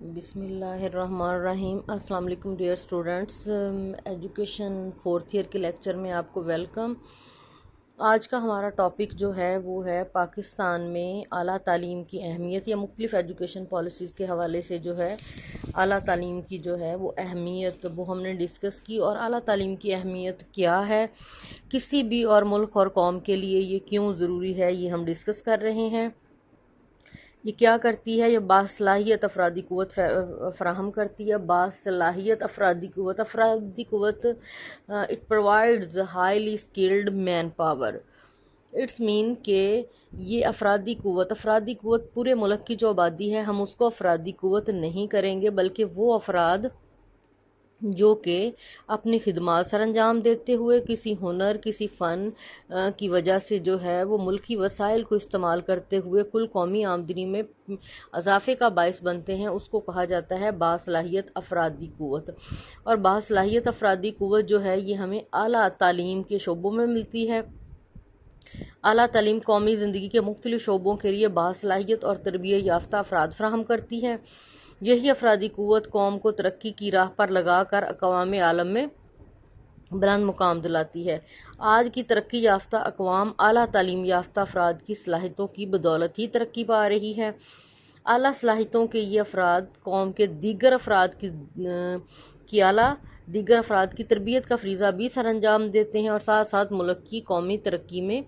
بسم اللہ الرحمن الرحیم۔ السلام علیکم dear students, education 4th year کے لیکچر میں آپ کو ویلکم۔ آج کا ہمارا ٹاپک جو ہے وہ ہے پاکستان میں اعلیٰ تعلیم کی اہمیت یا مختلف ایجوکیشن پالیسیز کے حوالے سے جو ہے اعلیٰ تعلیم کی جو ہے وہ اہمیت وہ ہم نے ڈسکس کی، اور اعلیٰ تعلیم کی اہمیت کیا ہے، کسی بھی اور ملک اور قوم کے لیے یہ کیوں ضروری ہے، یہ ہم ڈسکس کر رہے ہیں۔ یہ کیا کرتی ہے؟ یہ باصلاحیت افرادی قوت فراہم کرتی ہے۔ باصلاحیت افرادی قوت it provides highly skilled manpower. It's mean کہ یہ افرادی قوت پورے ملک کی جو آبادی ہے، ہم اس کو افرادی قوت نہیں کریں گے، بلکہ وہ افراد جو کہ اپنی خدمات سر انجام دیتے ہوئے کسی ہنر، کسی فن کی وجہ سے جو ہے وہ ملکی وسائل کو استعمال کرتے ہوئے کل قومی آمدنی میں اضافے کا باعث بنتے ہیں، اس کو کہا جاتا ہے باصلاحیت افرادی قوت۔ اور باصلاحیت افرادی قوت جو ہے یہ ہمیں اعلیٰ تعلیم کے شعبوں میں ملتی ہے۔ اعلیٰ تعلیم قومی زندگی کے مختلف شعبوں کے لیے باصلاحیت اور تربیت یافتہ افراد فراہم کرتی ہے۔ یہی افرادی قوت قوم کو ترقی کی راہ پر لگا کر اقوام عالم میں بلند مقام دلاتی ہے۔ آج کی ترقی یافتہ اقوام اعلیٰ تعلیم یافتہ افراد کی صلاحیتوں کی بدولت ہی ترقی پا رہی ہے۔ اعلیٰ صلاحیتوں کے یہ افراد قوم کے دیگر افراد کی تربیت کا فریضہ بھی سر انجام دیتے ہیں، اور ساتھ ساتھ ملک کی قومی ترقی میں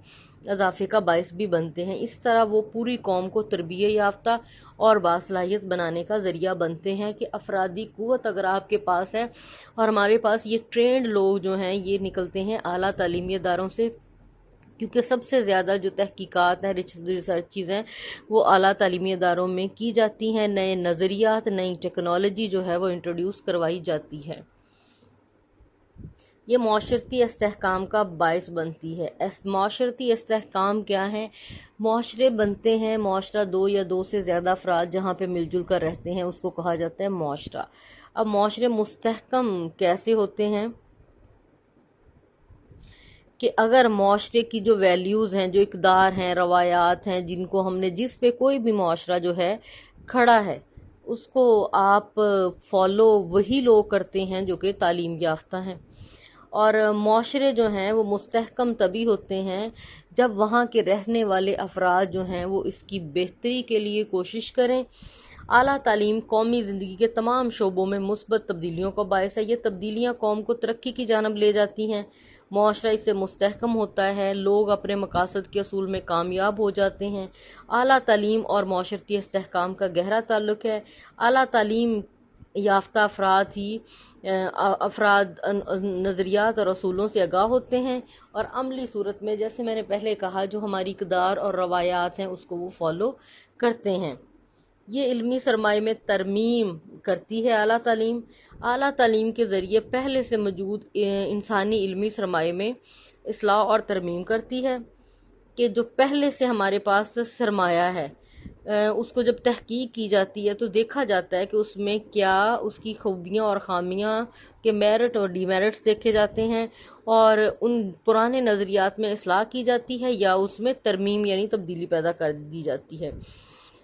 اضافے کا باعث بھی بنتے ہیں۔ اس طرح وہ پوری قوم کو تربیت یافتہ اور باصلاحیت بنانے کا ذریعہ بنتے ہیں کہ افرادی قوت اگر آپ کے پاس ہے، اور ہمارے پاس یہ ٹرینڈ لوگ جو ہیں یہ نکلتے ہیں اعلیٰ تعلیمی اداروں سے، کیونکہ سب سے زیادہ جو تحقیقات ہیں، ریسرچ چیزیں وہ اعلیٰ تعلیمی اداروں میں کی جاتی ہیں۔ نئے نظریات، نئی ٹیکنالوجی جو ہے وہ انٹروڈیوس کروائی جاتی ہے۔ یہ معاشرتی استحکام کا باعث بنتی ہے۔ معاشرتی استحکام کیا ہے؟ معاشرے بنتے ہیں، معاشرہ دو یا دو سے زیادہ افراد جہاں پہ مل جل کر رہتے ہیں اس کو کہا جاتا ہے معاشرہ۔ اب معاشرے مستحکم کیسے ہوتے ہیں؟ کہ اگر معاشرے کی جو ویلیوز ہیں، جو اقدار ہیں، روایات ہیں، جس پہ کوئی بھی معاشرہ جو ہے کھڑا ہے، اس کو آپ فالو وہی لوگ کرتے ہیں جو کہ تعلیم یافتہ ہیں۔ اور معاشرے جو ہیں وہ مستحکم تبھی ہوتے ہیں جب وہاں کے رہنے والے افراد جو ہیں وہ اس کی بہتری کے لیے کوشش کریں۔ اعلیٰ تعلیم قومی زندگی کے تمام شعبوں میں مثبت تبدیلیوں کا باعث ہے۔ یہ تبدیلیاں قوم کو ترقی کی جانب لے جاتی ہیں، معاشرہ اس سے مستحکم ہوتا ہے، لوگ اپنے مقاصد کے اصول میں کامیاب ہو جاتے ہیں۔ اعلیٰ تعلیم اور معاشرتی استحکام کا گہرا تعلق ہے۔ اعلیٰ تعلیم یافتہ افراد نظریات اور اصولوں سے آگاہ ہوتے ہیں، اور عملی صورت میں جیسے میں نے پہلے کہا جو ہماری اقدار اور روایات ہیں اس کو وہ فالو کرتے ہیں۔ یہ علمی سرمایہ میں ترمیم کرتی ہے اعلیٰ تعلیم۔ اعلیٰ تعلیم کے ذریعے پہلے سے موجود انسانی علمی سرمایہ میں اصلاح اور ترمیم کرتی ہے، کہ جو پہلے سے ہمارے پاس سرمایہ ہے اس کو جب تحقیق کی جاتی ہے تو دیکھا جاتا ہے کہ اس میں کیا اس کی خوبیاں اور خامیاں کے میرٹ اور ڈی میرٹس دیکھے جاتے ہیں، اور ان پرانے نظریات میں اصلاح کی جاتی ہے یا اس میں ترمیم یعنی تبدیلی پیدا کر دی جاتی ہے۔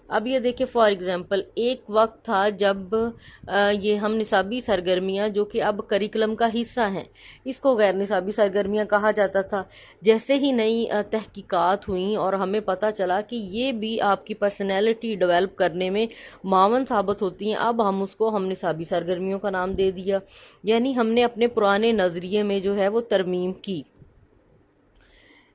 اب یہ دیکھیں فار ایگزامپل ایک وقت تھا جب یہ ہم نصابی سرگرمیاں جو کہ اب کریکلم کا حصہ ہیں، اس کو غیر نصابی سرگرمیاں کہا جاتا تھا۔ جیسے ہی نئی تحقیقات ہوئیں اور ہمیں پتہ چلا کہ یہ بھی آپ کی پرسنالٹی ڈیولپ کرنے میں معاون ثابت ہوتی ہیں، اب ہم نصابی سرگرمیوں کا نام دے دیا، یعنی ہم نے اپنے پرانے نظریے میں جو ہے وہ ترمیم کی۔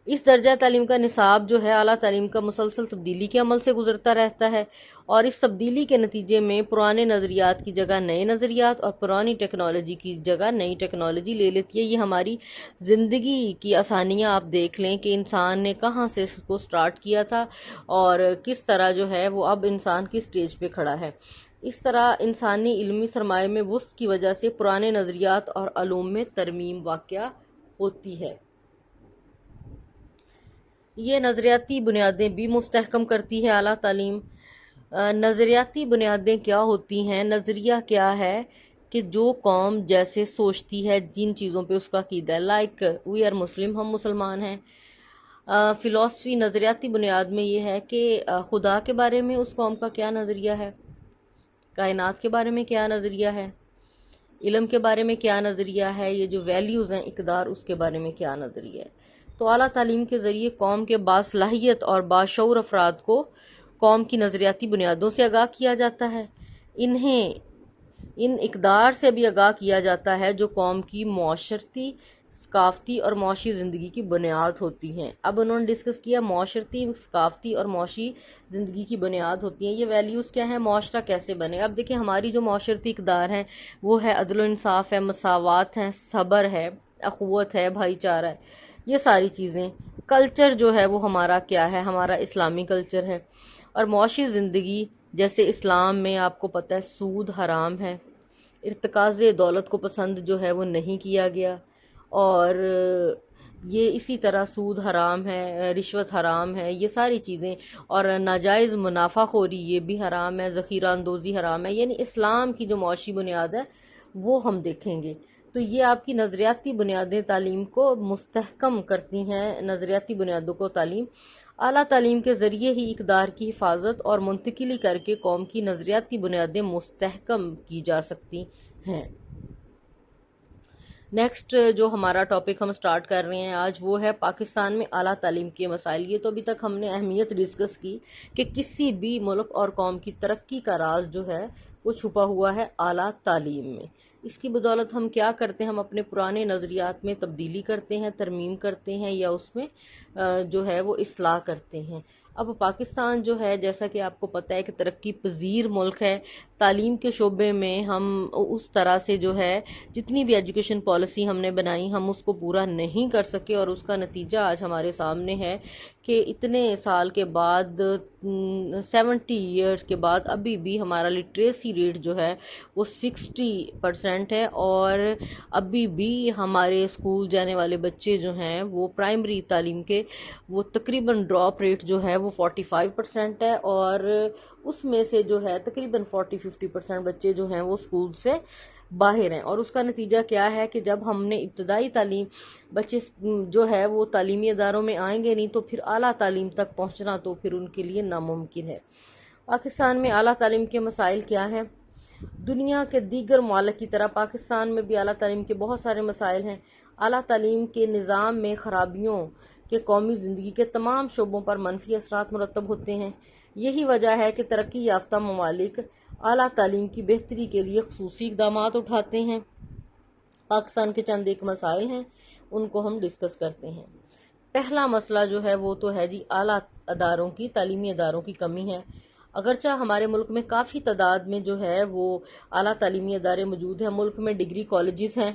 اس درجہ تعلیم کا نصاب جو ہے اعلیٰ تعلیم کا مسلسل تبدیلی کے عمل سے گزرتا رہتا ہے، اور اس تبدیلی کے نتیجے میں پرانے نظریات کی جگہ نئے نظریات اور پرانی ٹیکنالوجی کی جگہ نئی ٹیکنالوجی لے لیتی ہے۔ یہ ہماری زندگی کی آسانیاں آپ دیکھ لیں کہ انسان نے کہاں سے اس کو سٹارٹ کیا تھا اور کس طرح جو ہے وہ اب انسان کی سٹیج پہ کھڑا ہے۔ اس طرح انسانی علمی سرمایہ میں وسعت کی وجہ سے پرانے نظریات اور علوم میں ترمیم واقع ہوتی ہے۔ یہ نظریاتی بنیادیں بھی مستحکم کرتی ہے اعلیٰ تعلیم۔ نظریاتی بنیادیں کیا ہوتی ہیں؟ نظریہ کیا ہے کہ جو قوم جیسے سوچتی ہے، جن چیزوں پہ اس کا عقیدہ ہے، لائک وی آر مسلم، ہم مسلمان ہیں۔ فلسفی نظریاتی بنیاد میں یہ ہے کہ خدا کے بارے میں اس قوم کا کیا نظریہ ہے، کائنات کے بارے میں کیا نظریہ ہے، علم کے بارے میں کیا نظریہ ہے، یہ جو ویلیوز ہیں اقدار، اس کے بارے میں کیا نظریہ ہے۔ تو اعلیٰ تعلیم کے ذریعے قوم کے باصلاحیت اور باشعور افراد کو قوم کی نظریاتی بنیادوں سے آگاہ کیا جاتا ہے، انہیں ان اقدار سے بھی آگاہ کیا جاتا ہے جو قوم کی معاشرتی، ثقافتی اور معاشی زندگی کی بنیاد ہوتی ہیں۔ اب انہوں نے ڈسکس کیا معاشرتی، ثقافتی اور معاشی زندگی کی بنیاد ہوتی ہیں، یہ ویلیوز کیا ہیں، معاشرہ کیسے بنے۔ اب دیکھیں ہماری جو معاشرتی اقدار ہیں وہ ہے عدل و انصاف ہے، مساوات ہے، صبر ہے، اخوت ہے، بھائی چارہ ہے، یہ ساری چیزیں۔ کلچر جو ہے وہ ہمارا کیا ہے، ہمارا اسلامی کلچر ہے۔ اور معاشی زندگی جیسے اسلام میں آپ کو پتہ ہے سود حرام ہے، ارتکاز دولت کو پسند جو ہے وہ نہیں کیا گیا، اور یہ اسی طرح سود حرام ہے، رشوت حرام ہے، یہ ساری چیزیں، اور ناجائز منافع خوری یہ بھی حرام ہے، ذخیرہ اندوزی حرام ہے۔ یعنی اسلام کی جو معاشی بنیاد ہے وہ ہم دیکھیں گے تو یہ آپ کی نظریاتی بنیادیں تعلیم کو مستحکم کرتی ہیں۔ نظریاتی بنیادوں کو تعلیم، اعلیٰ تعلیم کے ذریعے ہی اقدار کی حفاظت اور منتقلی کر کے قوم کی نظریاتی بنیادیں مستحکم کی جا سکتی ہیں۔ نیکسٹ جو ہمارا ٹاپک ہم سٹارٹ کر رہے ہیں آج وہ ہے پاکستان میں اعلیٰ تعلیم کے مسائل۔ یہ تو ابھی تک ہم نے اہمیت ڈسکس کی کہ کسی بھی ملک اور قوم کی ترقی کا راز جو ہے وہ چھپا ہوا ہے اعلیٰ تعلیم میں۔ اس کی بدولت ہم کیا کرتے ہیں، ہم اپنے پرانے نظریات میں تبدیلی کرتے ہیں، ترمیم کرتے ہیں، یا اس میں جو ہے وہ اصلاح کرتے ہیں۔ اب پاکستان جو ہے جیسا کہ آپ کو پتہ ہے کہ ترقی پذیر ملک ہے، تعلیم کے شعبے میں ہم اس طرح سے جو ہے جتنی بھی ایجوکیشن پالیسی ہم نے بنائی ہم اس کو پورا نہیں کر سکے، اور اس کا نتیجہ آج ہمارے سامنے ہے کہ اتنے سال کے بعد 70 ایئرز کے بعد ابھی بھی ہمارا لٹریسی ریٹ جو ہے وہ 60% ہے، اور ابھی بھی ہمارے اسکول جانے والے بچے جو ہیں وہ پرائمری تعلیم کے وہ تقریباً ڈراپ ریٹ جو ہے وہ 45% ہے، اور اس میں سے جو ہے تقریباً 40-50% بچے جو ہیں وہ اسکول سے باہر ہیں۔ اور اس کا نتیجہ کیا ہے کہ جب ہم نے ابتدائی تعلیم بچے جو ہے وہ تعلیمی اداروں میں آئیں گے نہیں تو پھر اعلیٰ تعلیم تک پہنچنا تو پھر ان کے لیے ناممکن ہے۔ پاکستان میں اعلیٰ تعلیم کے مسائل کیا ہیں؟ دنیا کے دیگر ممالک کی طرح پاکستان میں بھی اعلیٰ تعلیم کے بہت سارے مسائل ہیں۔ اعلیٰ تعلیم کے نظام میں خرابیوں کہ قومی زندگی کے تمام شعبوں پر منفی اثرات مرتب ہوتے ہیں۔ یہی وجہ ہے کہ ترقی یافتہ ممالک اعلیٰ تعلیم کی بہتری کے لیے خصوصی اقدامات اٹھاتے ہیں۔ پاکستان کے چند ایک مسائل ہیں، ان کو ہم ڈسکس کرتے ہیں۔ پہلا مسئلہ جو ہے وہ تو ہے جی اعلیٰ اداروں کی، تعلیمی اداروں کی کمی ہے۔ اگرچہ ہمارے ملک میں کافی تعداد میں جو ہے وہ اعلیٰ تعلیمی ادارے موجود ہیں، ملک میں ڈگری کالجز ہیں،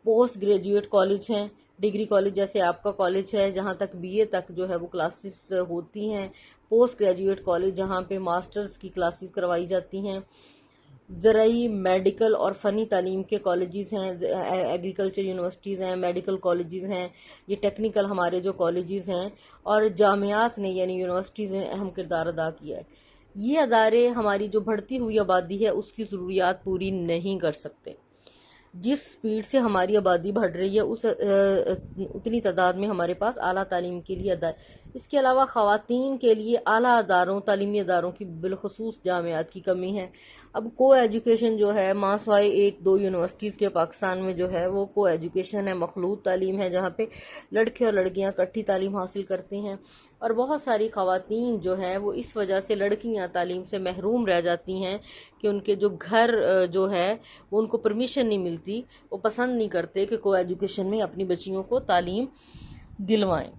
پوسٹ گریجویٹ کالج ہیں۔ ڈگری کالج جیسے آپ کا کالج ہے جہاں تک بی اے تک جو ہے وہ کلاسز ہوتی ہیں، پوسٹ گریجویٹ کالج جہاں پہ ماسٹرز کی کلاسز کروائی جاتی ہیں، زرعی، میڈیکل اور فنی تعلیم کے کالجز ہیں، ایگریکلچر یونیورسٹیز ہیں، میڈیکل کالجز ہیں، یہ ٹیکنیکل ہمارے جو کالجز ہیں، اور جامعات نے یعنی یونیورسٹیز نے اہم کردار ادا کیا ہے۔ یہ ادارے ہماری جو بڑھتی ہوئی آبادی ہے اس کی ضروریات پوری نہیں کر سکتے۔ جس سپیڈ سے ہماری آبادی بڑھ رہی ہے اتنی تعداد میں ہمارے پاس اعلیٰ تعلیم کے لیے اس کے علاوہ خواتین کے لیے اعلیٰ اداروں، تعلیمی اداروں کی بالخصوص جامعات کی کمی ہے۔ اب کو ایجوکیشن جو ہے ماں سوائے 1-2 یونیورسٹیز کے پاکستان میں جو ہے وہ کو ایجوکیشن ہے، مخلوط تعلیم ہے، جہاں پہ لڑکے اور لڑکیاں اکٹھی تعلیم حاصل کرتے ہیں، اور بہت ساری خواتین جو ہیں وہ اس وجہ سے لڑکیاں تعلیم سے محروم رہ جاتی ہیں کہ ان کے جو گھر جو ہے وہ ان کو پرمیشن نہیں ملتی، وہ پسند نہیں کرتے کہ کو ایجوکیشن میں اپنی بچیوں کو تعلیم دلوائیں۔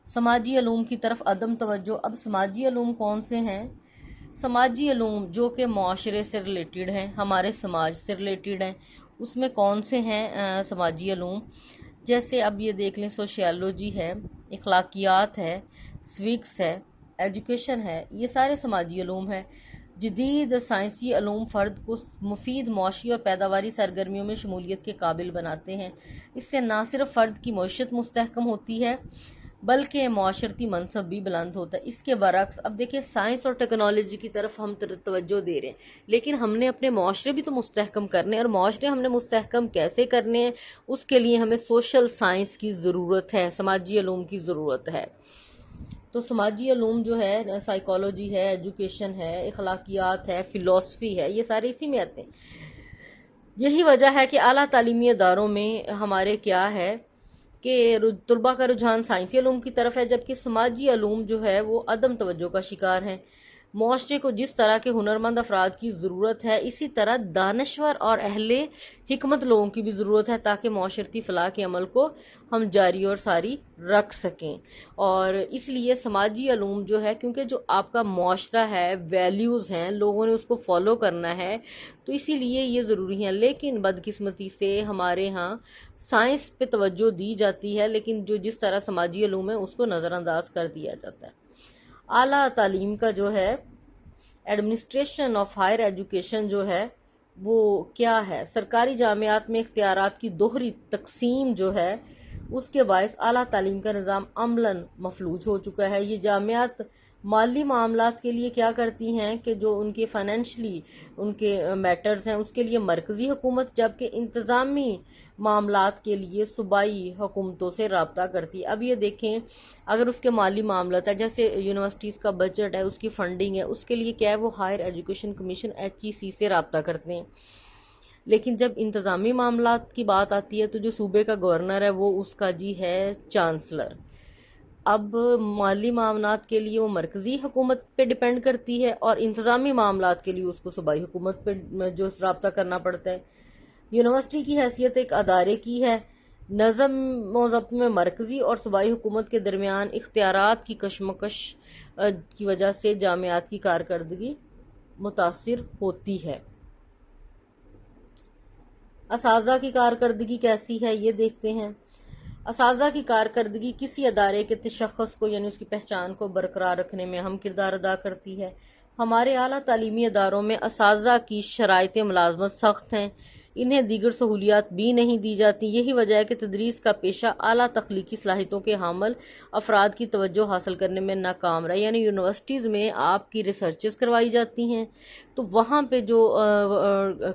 سماجی علوم کی طرف عدم توجہ۔ اب سماجی علوم کون سے ہیں؟ سماجی علوم جو کہ معاشرے سے ریلیٹڈ ہیں، ہمارے سماج سے ریلیٹڈ ہیں، اس میں کون سے ہیں سماجی علوم؟ جیسے اب یہ دیکھ لیں سوشیالوجی ہے، اخلاقیات ہے، سویکس ہے، ایجوکیشن ہے، یہ سارے سماجی علوم ہیں۔ جدید سائنسی علوم فرد کو مفید معاشی اور پیداواری سرگرمیوں میں شمولیت کے قابل بناتے ہیں۔ اس سے نہ صرف فرد کی معیشت مستحکم ہوتی ہے بلکہ معاشرتی منصب بھی بلند ہوتا ہے۔ اس کے برعکس اب دیکھیں سائنس اور ٹیکنالوجی کی طرف ہم توجہ دے رہے ہیں، لیکن ہم نے اپنے معاشرے بھی تو مستحکم کرنے ہیں، اور معاشرے ہم نے مستحکم کیسے کرنے ہیں؟ اس کے لیے ہمیں سوشل سائنس کی ضرورت ہے، سماجی علوم کی ضرورت ہے۔ تو سماجی علوم جو ہے سائیکالوجی ہے، ایجوکیشن ہے، اخلاقیات ہے، فلسفی ہے، یہ سارے اسی میں آتے ہیں۔ یہی وجہ ہے کہ اعلیٰ تعلیمی اداروں میں ہمارے کیا ہے کہ طلباء کا رجحان سائنسی علوم کی طرف ہے، جبکہ سماجی علوم جو ہے وہ عدم توجہ کا شکار ہیں۔ معاشرے کو جس طرح کے ہنرمند افراد کی ضرورت ہے، اسی طرح دانشور اور اہل حکمت لوگوں کی بھی ضرورت ہے، تاکہ معاشرتی فلاح کے عمل کو ہم جاری اور ساری رکھ سکیں۔ اور اس لیے سماجی علوم جو ہے، کیونکہ جو آپ کا معاشرہ ہے، ویلیوز ہیں، لوگوں نے اس کو فالو کرنا ہے، تو اسی لیے یہ ضروری ہیں۔ لیکن بدقسمتی سے ہمارے ہاں سائنس پہ توجہ دی جاتی ہے، لیکن جس طرح سماجی علوم ہے اس کو نظر انداز کر دیا جاتا ہے۔ اعلیٰ تعلیم کا جو ہے ایڈمنسٹریشن آف ہائر ایجوکیشن جو ہے وہ کیا ہے، سرکاری جامعات میں اختیارات کی دوہری تقسیم جو ہے اس کے باعث اعلیٰ تعلیم کا نظام عملاً مفلوج ہو چکا ہے۔ یہ جامعات مالی معاملات کے لیے کیا کرتی ہیں کہ جو ان کے فائنینشلی ان کے میٹرز ہیں اس کے لیے مرکزی حکومت، جبکہ انتظامی معاملات کے لیے صوبائی حکومتوں سے رابطہ کرتی ہے۔ اب یہ دیکھیں، اگر اس کے مالی معاملات ہے، جیسے یونیورسٹیز کا بجٹ ہے، اس کی فنڈنگ ہے، اس کے لیے کیا ہے وہ ہائر ایجوکیشن کمیشن HEC سے رابطہ کرتے ہیں۔ لیکن جب انتظامی معاملات کی بات آتی ہے تو جو صوبے کا گورنر ہے وہ اس کا جی ہے چانسلر۔ اب مالی معاملات کے لیے وہ مرکزی حکومت پہ ڈیپینڈ کرتی ہے، اور انتظامی معاملات کے لیے اس کو صوبائی حکومت پہ جو رابطہ کرنا پڑتا ہے۔ یونیورسٹی کی حیثیت ایک ادارے کی ہے۔ نظم و ضبط میں مرکزی اور صوبائی حکومت کے درمیان اختیارات کی کشمکش کی وجہ سے جامعات کی کارکردگی متاثر ہوتی ہے۔ اساتذہ کی کارکردگی کیسی ہے یہ دیکھتے ہیں۔ اساتذہ کی کارکردگی کسی ادارے کے تشخص کو یعنی اس کی پہچان کو برقرار رکھنے میں اہم کردار ادا کرتی ہے۔ ہمارے اعلیٰ تعلیمی اداروں میں اساتذہ کی شرائط ملازمت سخت ہیں، انہیں دیگر سہولیات بھی نہیں دی جاتی۔ یہی وجہ ہے کہ تدریس کا پیشہ اعلیٰ تخلیقی صلاحیتوں کے حامل افراد کی توجہ حاصل کرنے میں ناکام رہا۔ یعنی یونیورسٹیز میں آپ کی ریسرچز کروائی جاتی ہیں تو وہاں پہ جو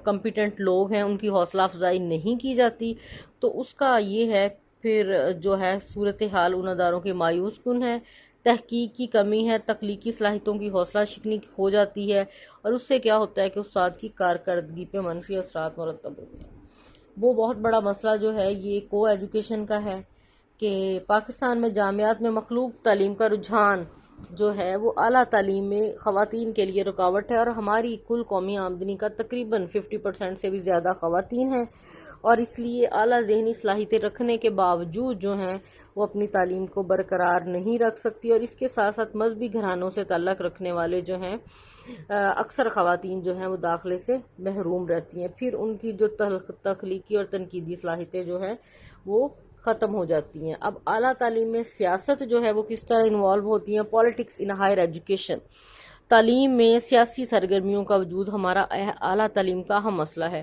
کمپیٹنٹ لوگ ہیں ان کی حوصلہ افزائی نہیں کی جاتی، تو اس کا یہ ہے پھر جو ہے صورتحال ان اداروں کے مایوس کن ہے۔ تحقیق کی کمی ہے، تخلیقی صلاحیتوں کی حوصلہ شکنی ہو جاتی ہے، اور اس سے کیا ہوتا ہے کہ استاد کی کارکردگی پہ منفی اثرات مرتب ہوتے ہیں۔ وہ بہت بڑا مسئلہ جو ہے یہ کو ایجوکیشن کا ہے کہ پاکستان میں جامعات میں مخلوط تعلیم کا رجحان جو ہے وہ اعلیٰ تعلیم میں خواتین کے لیے رکاوٹ ہے، اور ہماری کل قومی آمدنی کا تقریباً 50% سے بھی زیادہ خواتین ہیں، اور اس لیے اعلیٰ ذہنی صلاحیتیں رکھنے کے باوجود جو ہیں وہ اپنی تعلیم کو برقرار نہیں رکھ سکتی، اور اس کے ساتھ ساتھ مذہبی گھرانوں سے تعلق رکھنے والے جو ہیں اکثر خواتین جو ہیں وہ داخلے سے محروم رہتی ہیں۔ پھر ان کی جو تخلیقی اور تنقیدی صلاحیتیں جو ہیں وہ ختم ہو جاتی ہیں۔ اب اعلیٰ تعلیم میں سیاست جو ہے وہ کس طرح انوالو ہوتی ہیں، پالیٹکس ان ہائر ایجوکیشن۔ تعلیم میں سیاسی سرگرمیوں کا وجود ہمارا اعلیٰ تعلیم کا اہم مسئلہ ہے۔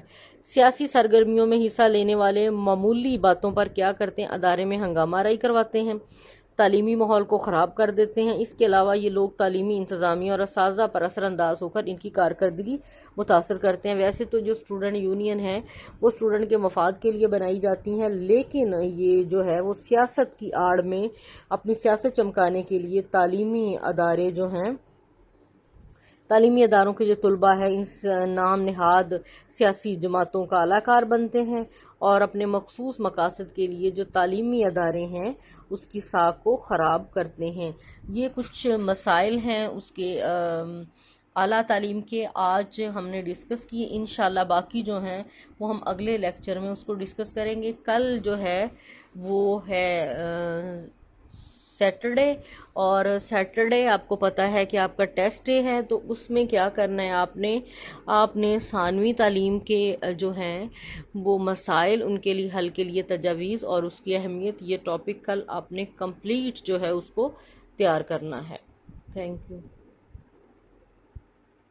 سیاسی سرگرمیوں میں حصہ لینے والے معمولی باتوں پر کیا کرتے ہیں، ادارے میں ہنگامہ آرائی کرواتے ہیں، تعلیمی ماحول کو خراب کر دیتے ہیں۔ اس کے علاوہ یہ لوگ تعلیمی انتظامیہ اور اساتذہ پر اثر انداز ہو کر ان کی کارکردگی متاثر کرتے ہیں۔ ویسے تو جو اسٹوڈنٹ یونین ہیں وہ اسٹوڈنٹ کے مفاد کے لیے بنائی جاتی ہیں، لیکن یہ جو ہے وہ سیاست کی آڑ میں اپنی سیاست چمکانے کے لیے تعلیمی ادارے جو ہیں، تعلیمی اداروں کے جو طلباء ہیں ان نام نہاد سیاسی جماعتوں کا اعلی کار بنتے ہیں، اور اپنے مخصوص مقاصد کے لیے جو تعلیمی ادارے ہیں اس کی ساکھ کو خراب کرتے ہیں۔ یہ کچھ مسائل ہیں اس کے اعلیٰ تعلیم کے آج ہم نے ڈسکس کیے۔ انشاءاللہ باقی جو ہیں وہ ہم اگلے لیکچر میں اس کو ڈسکس کریں گے۔ کل جو ہے وہ ہے سیٹرڈے، اور سیٹرڈے آپ کو پتہ ہے کہ آپ کا ٹیسٹ ڈے ہے، تو اس میں کیا کرنا ہے آپ نے ثانوی تعلیم کے جو ہیں وہ مسائل ان کے لیے حل کے لیے تجاویز اور اس کی اہمیت، یہ ٹاپک کل آپ نے کمپلیٹ جو ہے اس کو تیار کرنا ہے۔ Thank you.